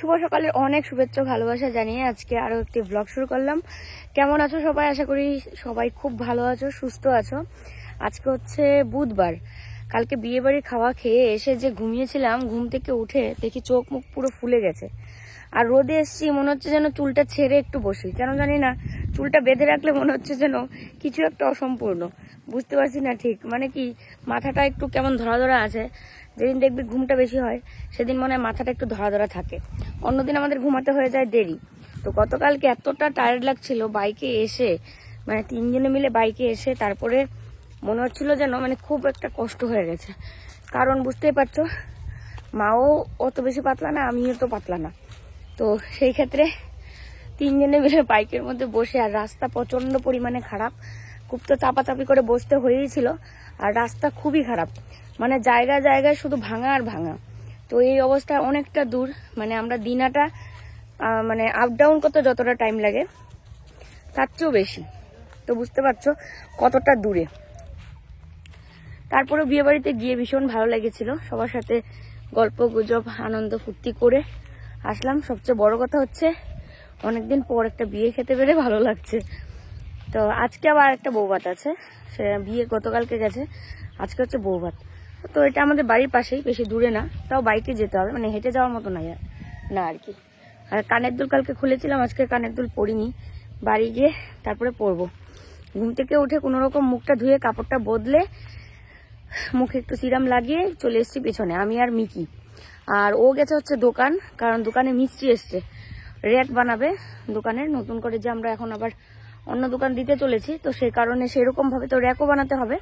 শুভ সকালের অনেক শুভেচ্ছা ভালোবাসা জানিয়ে আজকে আরো একটি ব্লগ শুরু করলাম। কেমন আছো সবাই? আশা করি সবাই খুব ভালো আছো, সুস্থ আছো। আজকে হচ্ছে বুধবার। কালকে বিয়ে বাড়ির খাওয়া খেয়ে এসে যে ঘুমিয়েছিলাম, ঘুম থেকে উঠে দেখি চোখ মুখ পুরো ফুলে গেছে। আর রোদে এসছি, মনে হচ্ছে যেন চুলটা ছেড়ে একটু বসি, কেন জানি না চুলটা বেঁধে রাখলে মনে হচ্ছে যেন কিছু একটা অসম্পূর্ণ, বুঝতে পারছি না ঠিক। মানে কি, মাথাটা একটু কেমন ধরা ধরা আছে। যেদিন দেখবি ঘুমটা বেশি হয় সেদিন মনে হয় মাথাটা একটু ধরা ধরা থাকে, অন্যদিন আমাদের ঘুমাতে হয়ে যায় দেরি। তো গতকালকে এতটা টায়ার্ড লাগছিল বাইকে এসে, মানে 3 জনে মিলে বাইকে এসে তারপরে মনে হচ্ছিল যেন মানে খুব একটা কষ্ট হয়ে গেছে। কারণ বুঝতেই পারছো, মাও অত বেশি পাতলা না, আমিও তো পাতলা না। তো সেই ক্ষেত্রে 3 জনে মিলে বাইকের মধ্যে বসে, আর রাস্তা প্রচন্ড পরিমাণে খারাপ, খুব তো চাপাচাপি করে বসতে হয়েই ছিল। আর রাস্তা খুবই খারাপ, মানে জায়গায় জায়গায় শুধু ভাঙা আর ভাঙা। তো এই অবস্থায় অনেকটা দূর, মানে আমরা দিনাটা মানে আপ ডাউন করতে যতটা টাইম লাগে তার চেয়েও বেশি। তো বুঝতে পারছো কতটা দূরে। তারপরে বিয়ে বাড়িতে গিয়ে ভীষণ ভালো লেগেছিল, সবার সাথে গল্প গুজব আনন্দ ফুর্তি করে আসলাম। সবচেয়ে বড় কথা হচ্ছে অনেকদিন পর একটা বিয়ে খেতে পেরে ভালো লাগছে। তো আজকে আবার একটা বৌভাত আছে, সে বিয়ে গতকালকে গেছে, আজকে হচ্ছে বৌভাত। তো এটা আমাদের বাড়ির পাশেই, বেশি দূরে না, তাও বাইকে যেতে হবে, মানে হেঁটে যাওয়ার মতো না আর কি। আর কানের দুল কালকে খুলেছিলাম, আজকে কানের দুল পরিনি, বাড়ি গিয়ে তারপরে পরবো। ঘুম থেকে উঠে কোনো রকম মুখটা ধুয়ে কাপড়টা বদলে মুখে একটু সিরাম লাগিয়ে চলে এসেছি পেছনে, আমি আর মিকি। আর ও গেছে হচ্ছে দোকান, কারণ দোকানে মিস্ত্রি এসছে, র্যাক বানাবে দোকানের নতুন করে, যে আমরা এখন আবার অন্য দোকান দিতে চলেছি। তো সেই কারণে সেরকম ভাবে তো র্যাকও বানাতে হবে,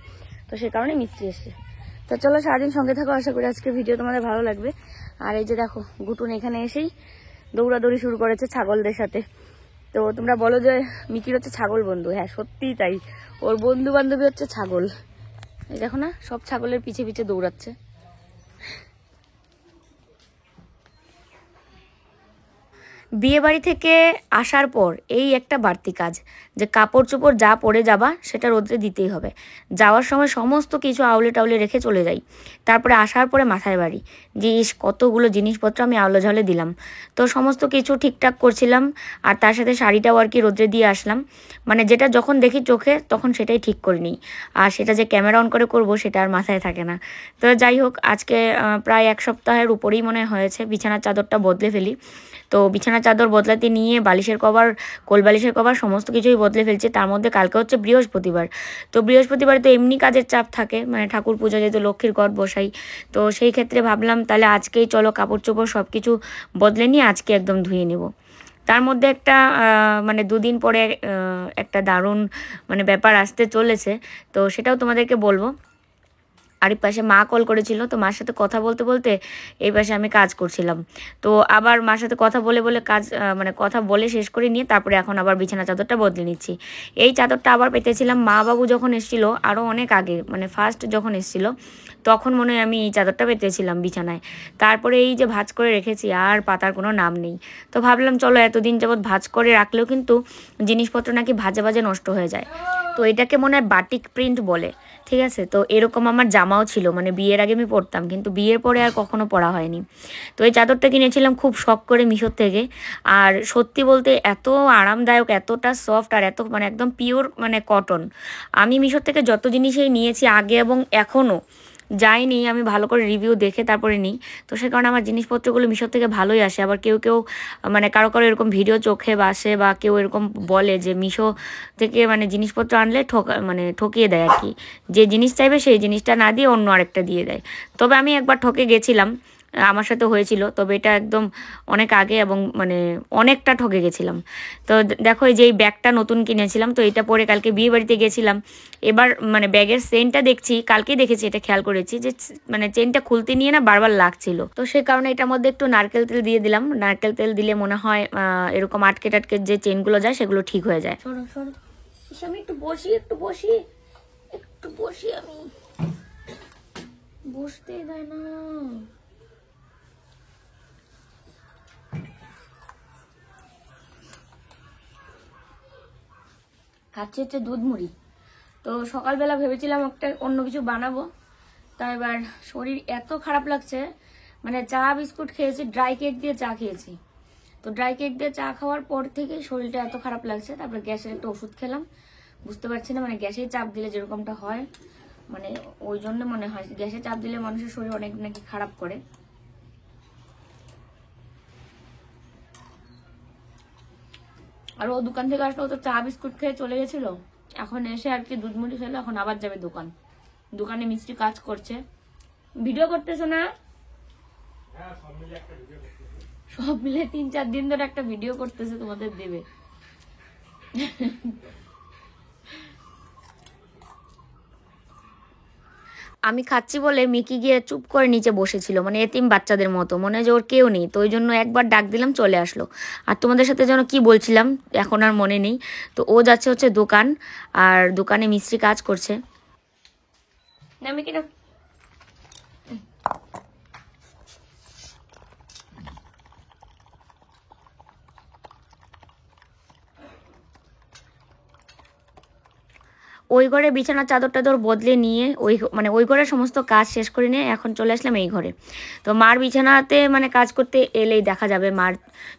তো সেই কারণে মিস্ত্রি এসছে। তো চলো সারাদিন সঙ্গে থাকো, আশা করি আজকে ভিডিও তোমাদের ভালো লাগবে। আর এই যে দেখো, গুটুন এখানে এসেই দৌড়াদৌড়ি শুরু করেছে ছাগলদের সাথে। তো তোমরা বলো যে মিকির হচ্ছে ছাগল বন্ধু, হ্যাঁ সত্যিই তাই, ওর বন্ধু বান্ধবী হচ্ছে ছাগল। এই দেখো না, সব ছাগলের পিছে পিছে দৌড়াচ্ছে। বিয়ে বাড়ি থেকে আসার পর এই একটা বাড়তি কাজ, যে কাপড় চোপড় যা পরে যাবা সেটা রোদ্রে দিতেই হবে। যাওয়ার সময় সমস্ত কিছু আউলে টাউলে রেখে চলে যাই, তারপরে আসার পরে মাথায় বাড়ি যে ইস কতগুলো জিনিসপত্র আমি আউলে ঝাউলে দিলাম। তো সমস্ত কিছু ঠিকঠাক করছিলাম, আর তার সাথে শাড়িটাও আর কি রোদ্রে দিয়ে আসলাম। মানে যেটা যখন দেখি চোখে তখন সেটাই ঠিক করে নিই, আর সেটা যে ক্যামেরা অন করে করবো সেটা আর মাথায় থাকে না। তো যাই হোক, আজকে প্রায় 1 সপ্তাহের উপরেই মনে হয়েছে বিছানার চাদরটা বদলে ফেলি। তো বিছানার চাদর বদলাতে নিয়ে বালিশের কভার, কোল বালিশের কভার সমস্ত কিছুই বদলে ফেলছে। তার মধ্যে কালকে হচ্ছে বৃহস্পতিবার, তো বৃহস্পতিবারে তো এমনি কাজের চাপ থাকে, মানে ঠাকুর পুজো যেহেতু লক্ষ্মীর ঘট বসাই। তো সেই ক্ষেত্রে ভাবলাম তাহলে আজকেই চলো কাপড় চোপড় সব কিছু বদলে নিয়ে আজকে একদম ধুয়ে নেব। তার মধ্যে একটা মানে 2 দিন পরে একটা দারুণ মানে ব্যাপার আসতে চলেছে, তো সেটাও তোমাদেরকে বলবো। আর এই পাশে মা কল করেছিল, তো মার সাথে কথা বলতে বলতে এই পাশে আমি কাজ করছিলাম। তো আবার মার সাথে কথা বলে বলে কাজ মানে কথা বলে শেষ করে নিয়ে তারপরে এখন আবার বিছানা চাদরটা বদলে নিচ্ছি। এই চাদরটা আবার পেতেছিলাম মা বাবু যখন এসেছিলো, আরও অনেক আগে, মানে ফার্স্ট যখন এসেছিলো তখন মনে হয় আমি এই চাদরটা পেতেছিলাম বিছানায়। তারপরে এই যে ভাঁজ করে রেখেছি, আর পাতার কোনো নাম নেই। তো ভাবলাম চলো এতদিন যাবৎ ভাঁজ করে রাখলেও কিন্তু জিনিসপত্র নাকি ভাজে ভাজে নষ্ট হয়ে যায়, তো এটাকে মনে হয় বাটিক প্রিন্ট বলে। ঠিক আছে, তো এরকম আমার জামাও ছিল, মানে বিয়ের আগে আমি পরতাম, কিন্তু বিয়ের পরে আর কখনো পরা হয়নি। তো এই চাদরটা কিনেছিলাম খুব শখ করে মিশোর থেকে। আর সত্যি বলতে এত আরামদায়ক, এতটা সফট, আর এত মানে একদম পিওর মানে কটন। আমি মিশোর থেকে যত জিনিসই নিয়েছি আগে এবং এখনও যাইনি, আমি ভালো করে রিভিউ দেখে তারপরে নিই। তো সে কারণে আমার জিনিসপত্রগুলো মিশোর থেকে ভালোই আসে। আবার কেউ কেউ মানে কারো কারো এরকম ভিডিও চোখে বাসে, বা কেউ এরকম বলে যে মিশো থেকে মানে জিনিসপত্র আনলে মানে ঠকিয়ে দেয় আর কি, যে জিনিস চাইবে সেই জিনিসটা না দিয়ে অন্য আরেকটা দিয়ে দেয়। তবে আমি একবার ঠকে গেছিলাম, আমার সাথে হয়েছিল, তবে এটা একদম অনেক আগে, এবং মানে অনেকটা ঠকে গেছিলাম। তো দেখো এই যে এই ব্যাগটা নতুন কিনেছিলাম, তো এটা পরে কালকে বিয়ে বাড়িতে গেছিলাম। এবার মানে ব্যাগের চেনটা দেখছি, কালকেই দেখেছি, এটা খেয়াল করেছি যে মানে চেনটা খুলতে নিয়ে না বারবার লাগছিল। তো সেই কারণে এটার মধ্যে একটু নারকেল তেল দিয়ে দিলাম। নারকেল তেল দিলে মনে হয় এরকম আটকে টাটকে যে চেনগুলো যায় সেগুলো ঠিক হয়ে যায়। সরো সরো, আমি একটু বসি আমি বসতে দেয় না। খাচ্ছি হচ্ছে দুধ মুড়ি। তো সকালবেলা ভেবেছিলাম একটা অন্য কিছু বানাবো, তা এবার শরীর এত খারাপ লাগছে, মানে চা বিস্কুট খেয়েছি, ড্রাই কেক দিয়ে চা খেয়েছি, তো ড্রাই কেক দিয়ে চা খাওয়ার পর থেকে শরীরটা এত খারাপ লাগছে, তারপরে গ্যাসের একটা ওষুধ খেলাম। বুঝতে পারছি না মানে গ্যাসে চাপ দিলে যেরকমটা হয়, মানে ওই জন্য মনে হয় গ্যাসে চাপ দিলে মানুষের শরীর অনেক নাকি খারাপ করে। আর ও দোকান থেকে আসলে ও তো চা বিস্কুট খেয়ে চলে গেছিল, এখন এসে আর কি দুধ মুড়ি খেলো, এখন আবার যাবে দোকানে মিস্ত্রি কাজ করছে। ভিডিও করতেছো না? সব মিলে 3-4 দিন ধরে একটা ভিডিও করতেছে, তোমাদের দেবে। আমি খাচ্ছি বলে মিকি গিয়ে চুপ করে নিচে বসেছিল, মানে এতিম বাচ্চাদের মতো, মনে হয় যে ওর কেউ নেই। তো ওই জন্য একবার ডাক দিলাম, চলে আসলো। আর তোমাদের সাথে যেন কি বলছিলাম এখন আর মনে নেই। তো ও যাচ্ছে হচ্ছে দোকান, আর দোকানে মিস্ত্রি কাজ করছে। না মিকি না, ওই ঘরে বিছানার চাদর টাদর বদলে নিয়ে ওই ঘরের সমস্ত কাজ শেষ করে নিয়ে এখন চলে আসলাম এই ঘরে। তো মার বিছানাতে মানে কাজ করতে এলেই দেখা যাবে মার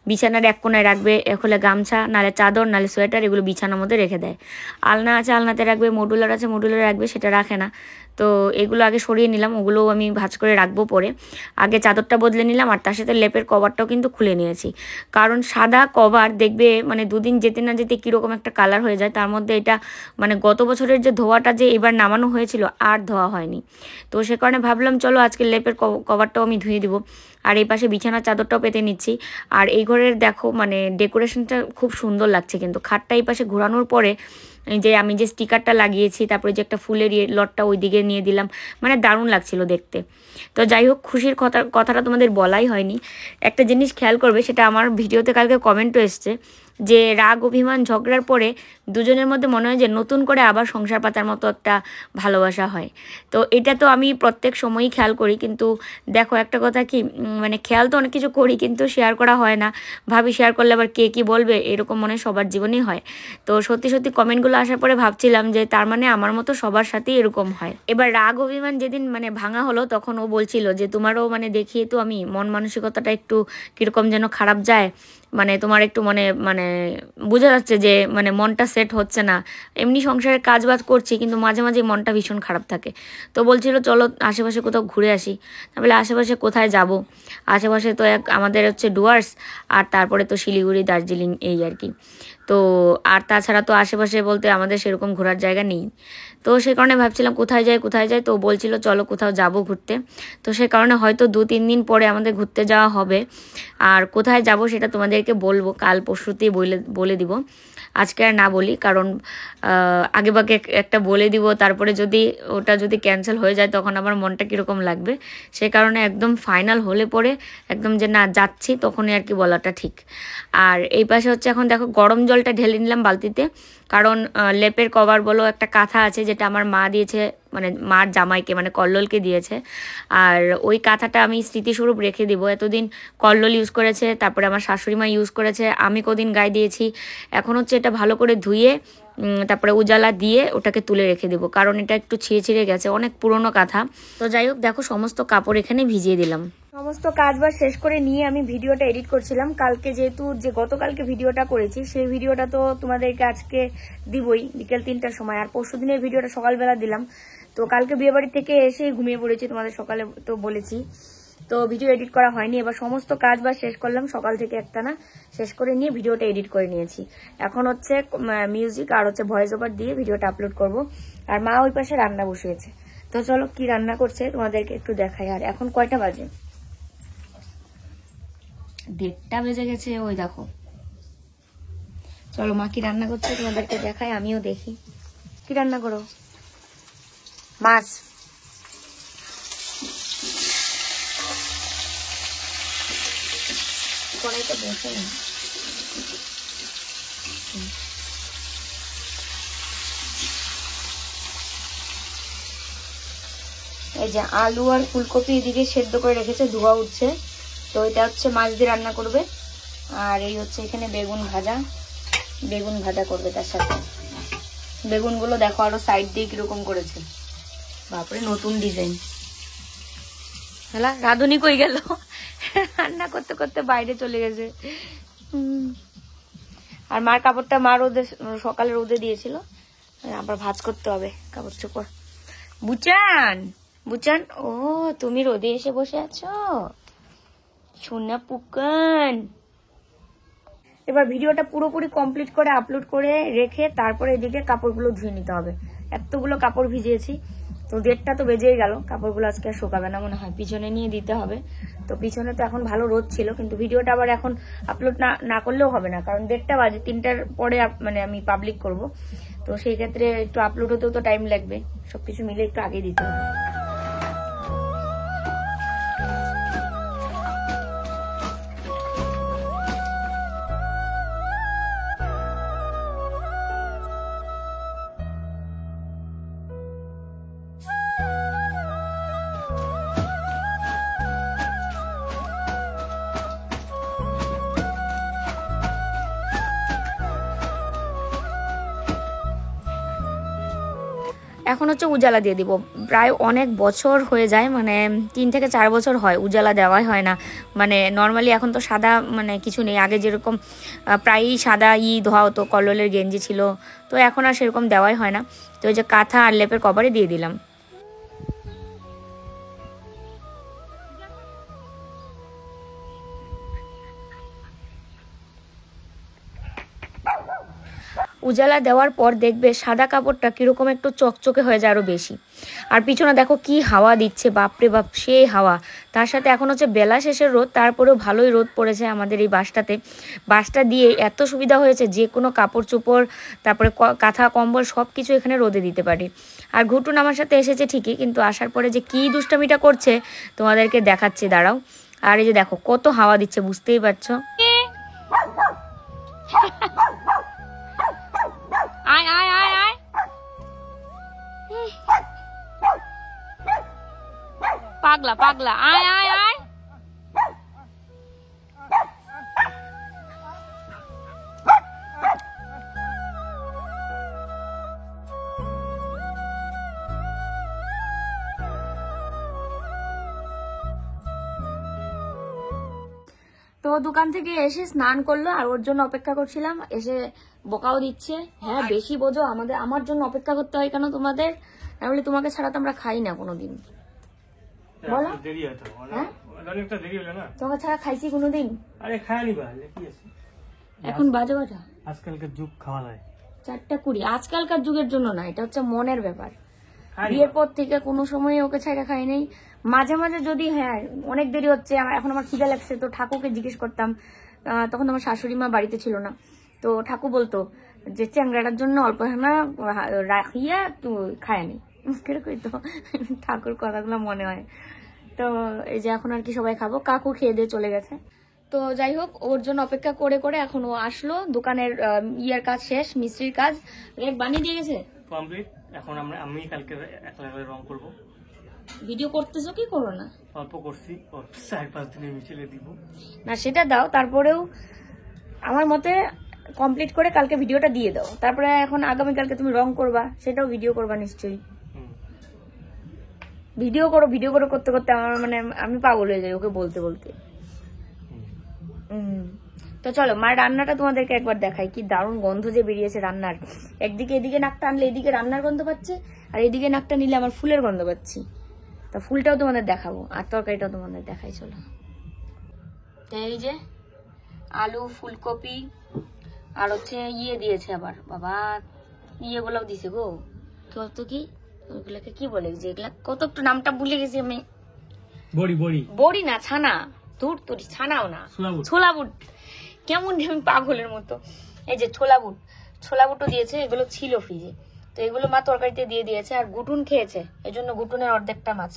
বিছানার এক কোনায় রাখবে এক হলে গামছা, নালে চাদর, নালে সোয়েটার, এগুলো বিছানার মধ্যে রেখে দেয়। আলনা আছে আলনাতে রাখবে, মডুলার আছে মডুলারে রাখবে, সেটা রাখে না। তো এগুলো আগে সরিয়ে নিলাম, ওগুলোও আমি ভাঁজ করে রাখবো পরে। আগে চাদরটা বদলে নিলাম, আর তার সাথে লেপের কভারটাও কিন্তু খুলে নিয়েছি। কারণ সাদা কভার দেখবে মানে দুদিন যেতে না যেতে কীরকম একটা কালার হয়ে যায়। তার মধ্যে এটা মানে গত বছরের যে ধোয়াটা যে এবার নামানো হয়েছিল আর ধোয়া হয়নি। তো সে কারণে ভাবলাম চলো আজকে লেপের কভারটাও আমি ধুয়ে দিব। আর এই পাশে বিছানার চাদরটাও পেতে নিচ্ছি। আর এই ঘরের দেখো মানে ডেকোরেশনটা খুব সুন্দর লাগছে, কিন্তু খাটটা এই পাশে ঘোরানোর পরে যে আমি যে স্টিকারটা লাগিয়েছি, তারপরে যে একটা ফুলের লটটা ওই দিকে নিয়ে দিলাম, মানে দারুণ লাগছিল দেখতে। তো যাই হোক, খুশির কথাটা তোমাদের বলাই হয়নি। একটা জিনিস খেয়াল করবে, সেটা আমার ভিডিওতে কালকে কমেন্টও এসছে, যে রাগ অভিমান ঝগড়ার পরে দুজনের মধ্যে মনে হয় যে নতুন করে আবার সংসার পাতার মতো একটা ভালোবাসা হয়। তো এটা তো আমি প্রত্যেক সময়ই খেয়াল করি, কিন্তু দেখো একটা কথা কি, মানে খেয়াল তো অনেক কিছু করি কিন্তু শেয়ার করা হয় না। ভাবি শেয়ার করলে আবার কে কী বলবে, এরকম মনে সবার জীবনেই হয়। তো সত্যি সত্যি কমেন্টগুলো আসার পরে ভাবছিলাম যে তার মানে আমার মতো সবার সাথেই এরকম হয়। এবার রাগ অভিমান যেদিন মানে ভাঙা হলো, তখন ও বলছিল যে তোমারও মানে দেখিয়ে তো আমি মন মানসিকতাটা একটু কীরকম যেন খারাপ যায়, মানে তোমার একটু মানে বোঝা যাচ্ছে যে মানে মনটা সেট হচ্ছে না। এমনি সংসারের কাজ বাজ করছি কিন্তু মাঝে মাঝে মনটা ভীষণ খারাপ থাকে। তো বলছিল চলো আশেপাশে কোথাও ঘুরে আসি। তাহলে আশেপাশে কোথায় যাব, আশেপাশে তো আমাদের হচ্ছে ডুয়ার্স, আর তারপরে তো শিলিগুড়ি, দার্জিলিং, এই আর কি। তো আর তাছাড়া তো আশেপাশে বলতে আমাদের সেরকম ঘোরার জায়গা নেই। তো সে কারণে ভাবছিলাম কোথায় যাই। তো বলছিল চলো কোথাও যাব ঘুরতে। তো সে কারণে হয়তো 2-3 দিন পরে আমাদের ঘুরতে যাওয়া হবে। আর কোথায় যাব সেটা তোমাদেরকে বলবো, কাল পরশুতেই বলে দিব। আজকে আর না বলি, কারণ আগেভাগে একটা বলে দিব, তারপরে ওটা যদি ক্যান্সেল হয়ে যায় তখন আমার মনটা কীরকম লাগবে। সে কারণে একদম ফাইনাল হলে পরে একদম যে না যাচ্ছি তখনই আর কি বলাটা ঠিক। আর এই পাশে হচ্ছে এখন দেখো গরম জলটা ঢেলে নিলাম বালতিতে, কারণ লেপের কভার বলো একটা কাঁথা আছে যেটা আমার মা দিয়েছে, মানে মার জামাইকে মানে কল্লোলকে দিয়েছে। আর ওই কাঁথাটা আমি স্মৃতিস্বরূপ রেখে দিব। এতদিন কল্লোল ইউজ করেছে, তারপরে আমার শাশুড়ি মা ইউজ করেছে, আমি কদিন গায়ে দিয়েছি। এখন হচ্ছে এটা ভালো করে ধুয়ে তারপরে উজালা দিয়ে ওটাকে তুলে রেখে দেবো, কারণ এটা একটু ছিঁড়ে গেছে, অনেক পুরনো কাঁথা। তো যাই হোক, দেখো সমস্ত কাপড় এখানে ভিজিয়ে দিলাম। সমস্ত কাজ বাজ শেষ করে নিয়ে আমি ভিডিওটা এডিট করছিলাম। কালকে যেহেতু গতকালকে ভিডিওটা করেছি, সেই ভিডিওটা তো তোমাদেরকে আজকে দিবই বিকেল 3টার সময়, আর পরশু দিনের ভিডিওটা সকালবেলা দিলাম। তো কালকে বিয়েবাড়ি থেকে এসে ঘুমিয়ে পড়েছি, তোমাদের সকালে তো বলেছি। তো ভিডিও এডিট করা হয়নি। এবার সমস্ত কাজ বাজ শেষ করলাম সকাল থেকে একটানা, শেষ করে নিয়ে ভিডিওটা এডিট করে নিয়েছি। এখন হচ্ছে মিউজিক আর হচ্ছে ভয়েস ওভার দিয়ে ভিডিওটা আপলোড করব। আর মা ওই পাশে রান্না বসিয়েছে। তো চলো কি রান্না করছে তোমাদেরকে একটু দেখাই। আর এখন কয়টা বাজে? 1:30 বেজে গেছে, ওই দেখো। চলো মা কি রান্না করছে তোমাদেরকে দেখাই, আমিও দেখি। কি রান্না করো? মাছ। কড়াইটা বসে না। এই যে আলু আর ফুলকপি এদিকে সেদ্ধ করে রেখেছে, ধোয়া উঠছে। তো এটা হচ্ছে মাছ দিয়ে রান্না করবে। আর এই হচ্ছে এখানে বেগুন ভাজা করবে। তার সাথে বেগুনগুলো দেখো আরো সাইড দিয়ে কিরকম করেছে, বাপরে নতুন ডিজাইন। হ্যাঁ রাধুনি কই গেল? রান্না করতে করতে বাইরে চলে গেছে। আর মার কাপড়টা মা রোদে সকালে রোদে দিয়েছিল, আবার ভাঁজ করতে হবে কাপড় চোপড়। বুচান বুচান, ও তুমি রোদে এসে বসে আছো সোনা পুকান। এবার ভিডিওটা পুরোপুরি কমপ্লিট করে আপলোড করে রেখে তারপরে এদিকে কাপড়গুলো ধুয়ে নিতে হবে। এতগুলো কাপড় ভিজিয়েছি, তো 1:30 তো বেজেই গেল। কাপড়গুলো আজকে আর শোকাবে না মনে হয়, পিছনে নিয়ে দিতে হবে। তো পিছনে তো এখন ভালো রোদ ছিল, কিন্তু ভিডিওটা আবার এখন আপলোড না করলেও হবে না, কারণ 1:30 বাজে, 3টার পরে মানে আমি পাবলিক করব। তো সেই ক্ষেত্রে একটু আপলোড হতেও তো টাইম লাগবে, সবকিছু মিলে একটু আগে দিতে হবে। এখন হচ্ছে উজালা দিয়ে দিব। প্রায় অনেক বছর হয়ে যায়, মানে 3 থেকে 4 বছর হয় উজালা দেওয়াই হয় না। মানে নর্মালি এখন তো সাদা মানে কিছু নেই, আগে যেরকম প্রায়ই সাদা ধোয়া হতো, কললের গেঞ্জি ছিল, তো এখন আর সেরকম দেওয়াই হয় না। তো ওই যে কাঁথা আর লেপের কভারে দিয়ে দিলাম। উজালা দেওয়ার পর দেখবে সাদা কাপড়টা কিরকম একটু চকচকে হয়ে যায় আরো বেশি। আর পিছনে দেখো কি হাওয়া দিচ্ছে, বাপরে বাপ সেই হাওয়া। তার সাথে এখন হচ্ছে বেলা শেষের রোদ, তারপরেও ভালোই রোদ পড়েছে আমাদের এই বাসটাতে। বাসটা দিয়ে এত সুবিধা হয়েছে, যে কোনো কাপড় চোপড় তারপরে কাঁথা কম্বল সব কিছু এখানে রোদে দিতে পারি। আর ঘুটুন আমার সাথে এসেছে ঠিকই, কিন্তু আসার পরে যে কি দুষ্টামিটা করছে তোমাদেরকে দেখাচ্ছি, দাঁড়াও। আর এই যে দেখো কত হাওয়া দিচ্ছে, বুঝতেই পারছো। আয় আয় আয় আয়, পাগলা পাগলা, আয় আয় আয়। তো দোকান থেকে এসে স্নান করলো, আর ওর জন্য অপেক্ষা করছিলাম। এসে বকাও দিচ্ছে, হ্যাঁ বেশি বোঝো, আমার জন্য অপেক্ষা করতে হয় কেন তোমাদের? আমি বলি তোমাকে ছাড়া তো আমরা খাই না কোনোদিন, বলো। হ্যাঁ তোমাকে ছাড়া খাইছি কোনোদিন? আরে খাইনি বা কি আছে, এখন বাজে বাজা আজকালকার যুগ খাওয়া যায় 4:20। আজকালকার যুগের জন্য না, এটা হচ্ছে মনের ব্যাপার। বিয়ের পর থেকে কোনো সময় ওকে ছাইড়া খাই নাই। মাঝে মাঝে যদি হ্যাঁ অনেক দেরি হচ্ছে, এখন আমার খিদে লাগছে, তো ঠাকুরকে জিজ্ঞেস করতাম। তখন আমার শাশুড়ি মা বাড়িতে ছিল না, তো ঠাকুর বলতো যে চ্যাংড়াটার জন্য অল্প না রাখিয়া তুই খায় নি, তো ঠাকুর কথাগুলো মনে হয়। তো এই যে এখন আর কি সবাই খাবো, কাকু খেয়ে দিয়ে চলে গেছে। তো যাই হোক, ওর জন্য অপেক্ষা করে করে এখন ও আসলো। দোকানের ইয়ার কাজ শেষ, মিস্ত্রির কাজ বানিয়ে দিয়ে গেছে কমপ্লিট। এখন আমি কালকে একলা রং করব। ভিডিও করতেছো কি করো না? অল্প করছি, 4-5 দিনের মিছিলে দিব না সেটা দাও, তারপরেও আমার মতে কমপ্লিট করে কালকে ভিডিওটা দিয়ে দাও। তারপরে এখন আগামীকালকে তুমি রং করবা, সেটাও ভিডিও করবা নিশ্চয়ই। ভিডিও করো করতে করতে আমার মানে আমি পাগল হয়ে যাই ওকে বলতে বলতে। তো চলো মার রান্নাটা তোমাদেরকে একবার দেখাই, কি দারুণ গন্ধ যে বেরিয়েছে রান্নার। একদিকে এদিকে নাকটা আনলে এদিকে রান্নার গন্ধ পাচ্ছে, আর এদিকে নাকটা নিলে আমার ফুলের গন্ধ পাচ্ছি। তা ফুলটাও তোমাদের দেখাবো, আর তরকারিটাও তোমাদের দেখাই। চলো, এই যে আলু, ফুলকপি, আর হচ্ছে দিয়েছে আবার বাবা, গুলাও দিছে গো। কত কি ওগুলাকে কি বলে, যেগুলা কত একটু নামটা ভুলে গেছি আমি। বড়ি না, ছানা, তুরি ছানাও না, ছোলা বুট। কেমন আমি পাগলের মতো। এই যে ছোলা বুটও দিয়েছে, এগুলো ছিল ফ্রিজে, তো এগুলো মা তরকারিতে দিয়ে দিয়েছে। আর গুটুন খেয়েছে, এই জন্য গুটুনের অর্ধেকটা মাছ।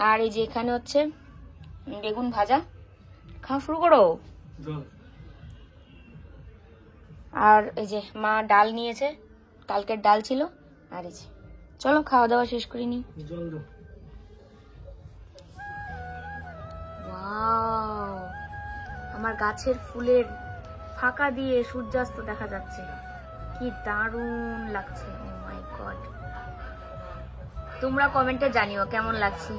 আর এই যে এখানে হচ্ছে বেগুন ভাজা, খাওয়া শুরু করো। আর এই যে মা ডাল নিয়েছে, কালকের ডাল ছিল। আর এই যে চলো খাওয়া দাওয়া শেষ করে নি। আমার গাছের ফুলের ফাঁকা দিয়ে সূর্যাস্ত দেখা যাচ্ছে, কি দারুণ লাগছে। ও মাই গড, তোমরা কমেন্টে জানিও কেমন লাগছে।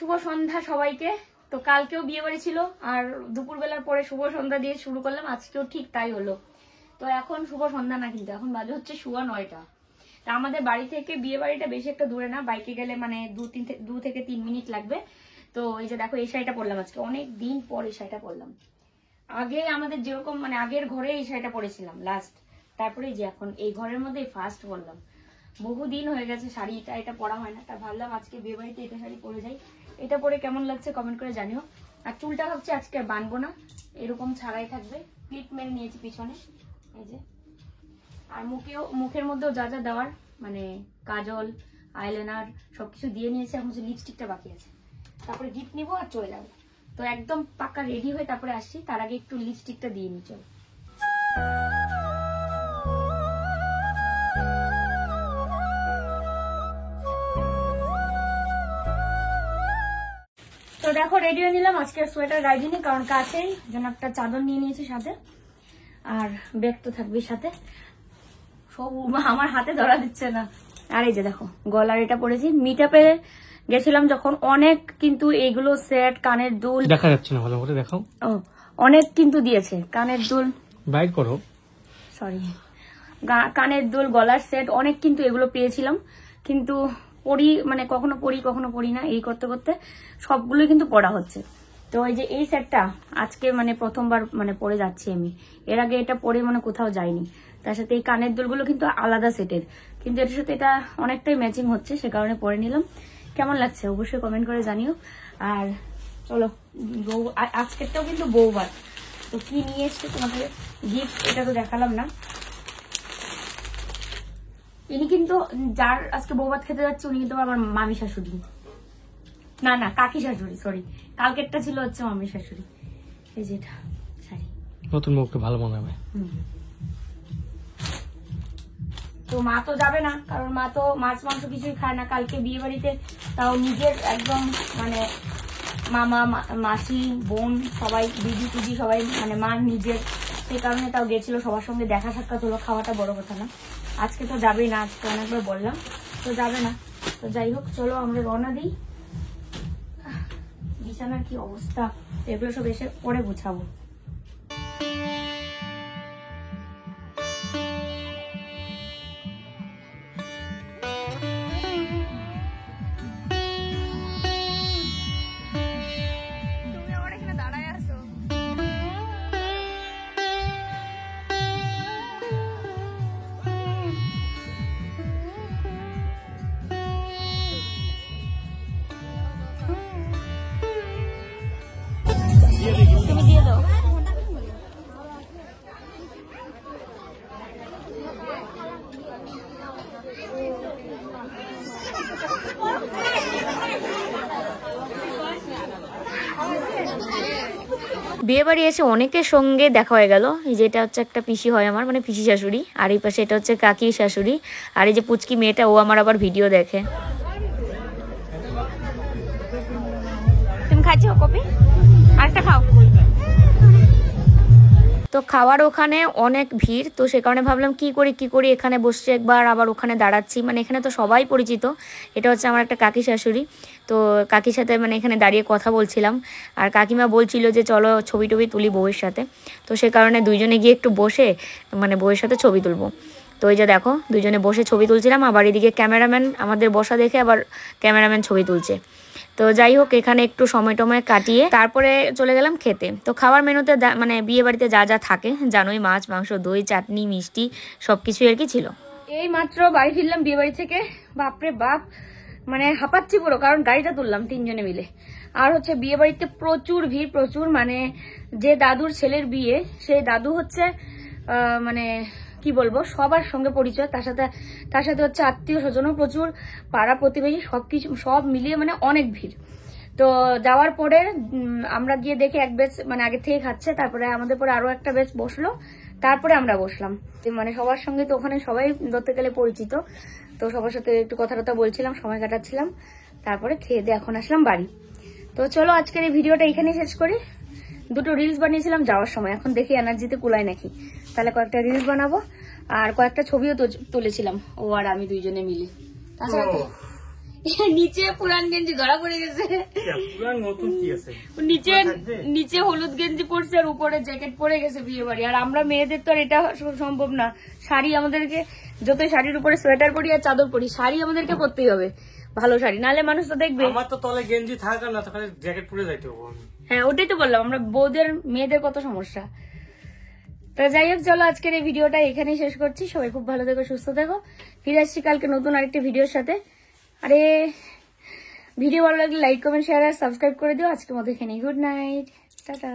শুভ সন্ধ্যা সবাইকে। তো কালকেও বিয়ে বাড়ি ছিল আর দুপুরবেলার পরে শুভ সন্ধ্যা দিয়ে শুরু করলাম, আজকেও ঠিক তাই হলো। তো এখন শুভ সন্ধ্যা না, কিন্তু এখন বাজে হচ্ছে 9:15। তা আমাদের বাড়ি থেকে বিয়ে বাড়িটা বেশি একটা দূরে না, বাইকে গেলে মানে 2 থেকে 3 মিনিট লাগবে। তো এই যে দেখো এই শাড়িটা পরলাম আজকে, অনেক দিন পর এই শাড়িটা পরলাম। আগে আমাদের যেরকম মানে আগের ঘরে এই শাড়িটা পরেছিলাম লাস্ট, তারপরে যে এখন এই ঘরের মধ্যে ফার্স্ট পরলাম। বহুদিন হয়ে গেছে শাড়িটা এটা পরা হয় না, তা ভাবলাম আজকে বিয়ে বাড়িতে এটা শাড়ি পরে যাই। এটা পরে কেমন লাগছে কমেন্ট করে জানিও। আর চুলটা ভাবছি আজকে বানবো না, এরকম ছাড়াই থাকবে, ক্লিপ মেরে নিয়েছি পিছনে এই যে। আর মুখের মধ্যেও যা যা দেওয়ার মানে কাজল আইলাইনার সবকিছু দিয়ে নিয়েছি, এখন লিপস্টিকটা বাকি আছে, তারপরে গিফট নিবো আর চলে যাবো। তো একদম পাক্কা রেডি হয়ে তারপরে আসছি, তার আগে একটু লিপস্টিকটা দিয়ে নি চল। তো দেখো রেডি হয়ে নিলাম, আজকে সোয়েটার গায়ে দিইনি কারণ কাছেই যেন একটা চাদর নিয়ে নিয়েছি সাথে, আর ব্যাগ তো থাকবে সাথে। সব আমার হাতে ধরা দিচ্ছে না। আর এই যে দেখো গলার এটা পরেছি, মিটআপে গেছিলাম যখন, অনেক কিন্তু এইগুলো সেট কানের দুল দেখা যাচ্ছে না, ভালো করে দেখাও। ও অনেক কিন্তু দিয়েছে, কানের দুল বাইট করো, সরি, কানের দুল গলার সেট অনেক কিন্তু এগুলো পেয়েছিলাম, কিন্তু পরি মানে কখনো পরি কখনো পরি না, এই করতে করতে সবগুলোই কিন্তু পড়া হচ্ছে। তো এই যে এই সেটটা আজকে মানে প্রথমবার মানে পরে যাচ্ছি আমি, এর আগে এটা পরে মানে কোথাও যাইনি। তার সাথে এই কানের দুলগুলো কিন্তু আলাদা সেটের, কিন্তু এটার সাথে এটা অনেকটাই ম্যাচিং হচ্ছে, সে কারণে পরে নিলাম। কেমন লাগছে অবশ্যই কমেন্ট করে জানিও। আর চলো বউ, আজকেরটাও কিন্তু বউবার, তো কি নিয়ে এসছে তোমাদের গিফট এটা তো দেখালাম না। ইনি কিন্তু যার আজকে বউভাত খেতে যাচ্ছে উনি কিন্তু আমার মামি শাশুড়ি, না না কাকি শাশুড়ি, সরি, কালকেরটা ছিল হচ্ছে মামি শাশুড়ি। এই যেটা শাড়ি নতুন মুখকে ভালো মনে হবে। তো মা তো যাবে না, কারণ মা তো মাছ মাংস কিছুই খায় না। কালকে বিয়ে বাড়িতে তাও নিজের একদম মানে মামা মাসি বোন সবাই, দিদি টুদি সবাই মানে মা নিজের, সেই কারণে তাও গেছিল, সবার সঙ্গে দেখা সাক্ষাৎ হলো, খাওয়াটা বড় কথা না। আজকে তো যাবেই না, আজকে অনেকবার বললাম তো যাবে না। তো যাই হোক চলো আমরা রওনা দিই। বিছানার কি অবস্থা, এগুলো সব এসে পরে গুছাবো। তুমি দিয়ে দাও। বিয়ে বাড়ি এসে অনেকের সঙ্গে দেখা হয়ে গেল। এই যে এটা হচ্ছে একটা পিসি হয় আমার, মানে পিসি শাশুড়ি, আর এই পাশে এটা হচ্ছে কাকি শাশুড়ি, আর এই যে পুচকি মেয়েটা ও আমার আবার ভিডিও দেখে। তুমি খাচ্ছো কপি, আরেকটা খাও। তো খাওয়ার ওখানে অনেক ভিড়, তো সে কারণে ভাবলাম কি করি এখানে বসছি একবার, আবার ওখানে দাঁড়াচ্ছি, মানে এখানে তো সবাই পরিচিত। এটা হচ্ছে আমার একটা কাকি শাশুড়ি, তো কাকির সাথে মানে এখানে দাঁড়িয়ে কথা বলছিলাম, আর কাকিমা বলছিল যে চলো ছবি টবি তুলি বউয়ের সাথে। তো সে কারণে দুইজনে গিয়ে একটু বসে মানে বউয়ের সাথে ছবি তুলবো। তো এই যে দেখো দুইজনে বসে ছবি তুলছিলাম, আবার এদিকে ক্যামেরাম্যান আমাদের বসা দেখে আবার ক্যামেরাম্যান ছবি তুলছে। তো যাই হোক এখানে একটু সময় টময় কাটিয়ে তারপরে চলে গেলাম খেতে। তো খাওয়ার মেনুতে মানে বিয়ে বাড়িতে যা যা থাকে জানোই, মাছ মাংস দই চাটনি মিষ্টি সবকিছুই আর কি ছিল। এই মাত্র বাড়ি ফিরলাম বিয়ে বাড়ি থেকে, বাপরে বাপ মানে হাঁপাচ্ছি পুরো, কারণ গাড়িটা তুললাম 3 জনে মিলে। আর হচ্ছে বিয়ে বাড়িতে প্রচুর ভিড়, প্রচুর, মানে যে দাদুর ছেলের বিয়ে সেই দাদু হচ্ছে মানে কি বলবো সবার সঙ্গে পরিচয়, তার সাথে হচ্ছে আত্মীয় স্বজনও প্রচুর, পাড়া প্রতিবেশী সবকিছু সব মিলিয়ে মানে অনেক ভিড়। তো যাওয়ার পরে আমরা গিয়ে দেখে এক বেশ মানে আগে থেকে খাচ্ছে, তারপরে আমাদের পরে আরো একটা বেশ বসলো, তারপরে আমরা বসলাম। মানে সবার সঙ্গে তো ওখানে সবাই ধরতে গেলে পরিচিত, তো সবার সাথে একটু কথা টথা বলছিলাম, সময় কাটাচ্ছিলাম, তারপরে খেয়ে দিয়ে এখন আসলাম বাড়ি। তো চলো আজকের এই ভিডিওটা এখানেই শেষ করি। 2টো রিলস বানিয়েছিলাম যাওয়ার সময়, এখন দেখি এনার্জিতে কুলায় নাকি, তাহলে কয়েকটা রিলস বানাবো, আর কয়েকটা ছবিও তুলেছিলাম ও আর আমি দুইজনে মিলে। তাছাড়া তো নিচে পুরান গেঞ্জি ধরা পড়ে গেছে, পুরান নতুন কি আছে, নিচে নিচে হলুদ গেঞ্জি পরছে আর উপরে জ্যাকেট পরে গেছে বিয়ে বাড়ি। আর আমরা মেয়েদের তো আর এটা সম্ভব না, শাড়ি আমাদেরকে, যতই শাড়ির উপরে সোয়েটার পরি আর চাদর পরি, শাড়ি আমাদেরকে পরতেই হবে, ভালো শাড়ি, নাহলে মানুষ তো দেখবে। আমার তো তলে গেঞ্জি থাকা না, তাহলে জ্যাকেট পরে যাইতে হবে আমি। হ্যাঁ ওটাই তো বললাম, আমরা বউদের মেয়েদের কত সমস্যা। তো যাই হোক, চলো আজকের এই ভিডিওটা এখানেই শেষ করছি। সবাই খুব ভালো থেকো, সুস্থ থেকো। ফিরে আসছি কালকে নতুন আরেকটি ভিডিওর সাথে। আরে ভিডিও ভালো লাগলে লাইক কমেন্ট শেয়ার আর সাবস্ক্রাইব করে দিও। আজকের মতো এখানেই, গুড নাইট, টাটা।